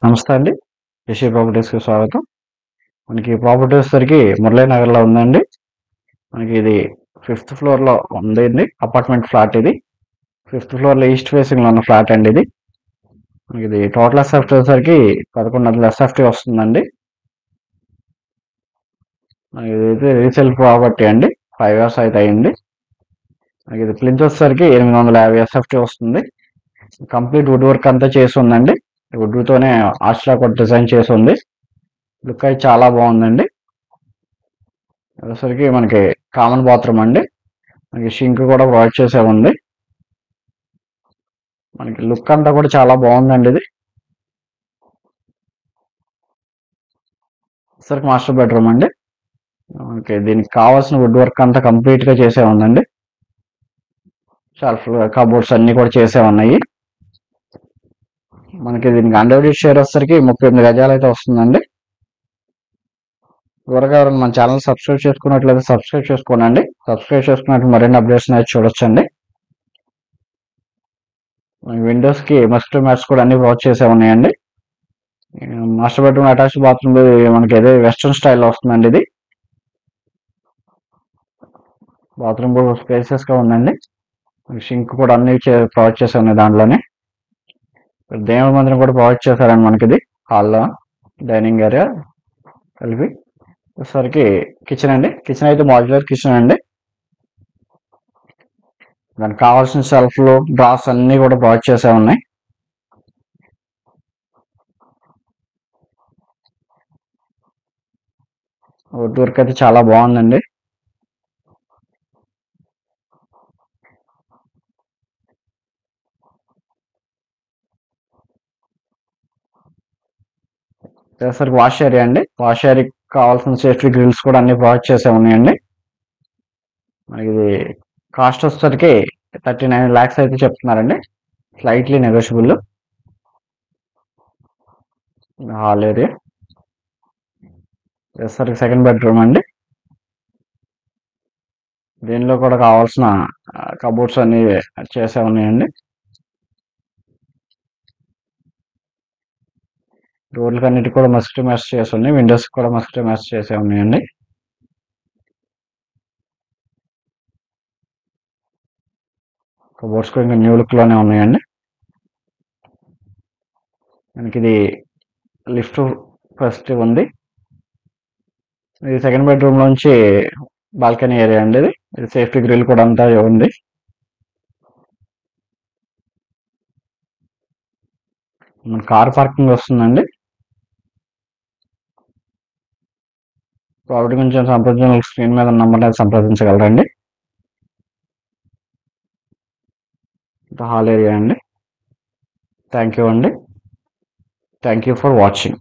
నమస్తే అండి. యశీ ప్రాపర్టీస్‌కి స్వాగతం. మనకి ప్రాపర్టీ వచ్చేసరికి మురళీనగర్‌లో ఉందండి. మనకి ఇది ఫిఫ్త్ ఫ్లోర్‌లో ఉందండి. అపార్ట్మెంట్ ఫ్లాట్ ఇది. ఫిఫ్త్ ఫ్లోర్‌లో ఈస్ట్ ఫేసింగ్‌లో ఉన్న ఫ్లాట్ అండి ఇది. మనకి ఇది టోటల్ ఎస్ఎఫ్టీ వచ్చేసరికి 1100 ఎస్ఎఫ్టీ వస్తుందండి. మనకి ఇదైతే రీసేల్ ప్రాపర్టీ అండి. 5 ఇయర్స్ అయితే అయింది. మనకి ఇది ప్లింత్ వచ్చేసరికి 850 ఎస్ఎఫ్టీ వస్తుంది. కంప్లీట్ వుడ్ వర్క్ అంతా చేసి ఉందండి. వుడ్‌తోనే ఆర్చ్‌లా కూడా డిజైన్ చేసి ఉంది. లుక్ అయితే చాలా బాగుందండి. వచ్చేసరికి మనకి కామన్ బాత్రూమ్ అండి. మనకి షింక్ కూడా ప్రొవైడ్ చేసే ఉంది. మనకి లుక్ అంతా కూడా చాలా బాగుందండి ఇది. సరికి మాస్టర్ బెడ్రూమ్ అండి. మనకి దీనికి కావాల్సిన వుడ్ వర్క్ అంతా కంప్లీట్ గా చేసే ఉందండి. షెల్ఫ్ కబోర్డ్స్ అన్ని కూడా చేసే ఉన్నాయి. మనకి దీనికి అన్డివైడెడ్ షేర్ వచ్చేసరికి 38 గజాలు అయితే వస్తుందండి. త్వరగా ఎవరైనా మన ఛానల్ సబ్స్క్రైబ్ చేసుకున్నట్లయితే సబ్స్క్రైబ్ చేసుకోనండి. సబ్స్క్రైబ్ చేసుకున్నట్టు మరిన్ని అప్డేట్స్ అయితే చూడొచ్చండి. విండోస్ కి మస్ట్ మ్యాట్స్ కూడా అన్ని ప్రొవైడ్ చేసే ఉన్నాయండి. మాస్టర్ బెడ్రూమ్ అటాచ్ బాత్రూమ్ మనకి ఏదో వెస్ట్రన్ స్టైల్లో వస్తుందండి ఇది. బాత్రూమ్ కూడా స్పేసియస్ గా ఉందండి. షింక్ కూడా అన్ని ప్రొవైడ్ చేసే ఉన్నాయి దాంట్లోనే. దేవుడి మందిరం కూడా ప్రొవైడ్ చేశారండి మనకి ఇది హాల్లో డైనింగ్ ఏరియా కలిపి. వచ్చేసరికి కిచెన్ అండి. కిచెన్ అయితే మాడ్యులర్ కిచెన్ అండి. దానికి కావాల్సిన షెల్ఫ్లు డ్రాస్ అన్ని కూడా ప్రొవైడ్ చేసే ఉన్నాయి. వుడ్ వర్క్ అయితే చాలా బాగుందండి. వచ్చేసరికి వాష్ ఏరియా అండి. వాష్ ఏరియాకి కావాల్సిన సేఫ్టీ గ్రిల్స్ కూడా అన్ని ప్రొవైడ్ చేసే ఉన్నాయండి. మనకి ఇది కాస్ట్ వచ్చేసరికి 39 lakhs అయితే చెప్తున్నారండి. Slightly negotiable. హాల్ ఏరియా వచ్చేసరికి సెకండ్ బెడ్రూమ్ అండి. దీనిలో కూడా కావాల్సిన కబోర్డ్స్ అన్ని చేసే ఉన్నాయండి. డోర్లకి అన్నిటి కూడా మస్ట్ మ్యాచ్ చేసి ఉన్నాయి. విండోస్ కూడా మస్ట్ మ్యాచ్ చేసే ఉన్నాయండి. కబోర్డ్స్ కూడా ఇంకా న్యూ లుక్ లోనే ఉన్నాయండి. మనకి ఇది లిఫ్ట్ ఫస్ట్ ఉంది. ఇది సెకండ్ బెడ్రూమ్ నుంచి బాల్కనీ ఏరియా అండి. ఇది సేఫ్టీ గ్రిల్ కూడా అంతా ఉంది. మన కార్ పార్కింగ్ వస్తుందండి. ప్రాపర్టీ గురించి సంప్రదించిన స్క్రీన్ మీద నంబర్ అనేది సంప్రదించగలరండి. హాల్ ఏరియా అండి. థ్యాంక్ యూ అండి. Thank you for watching.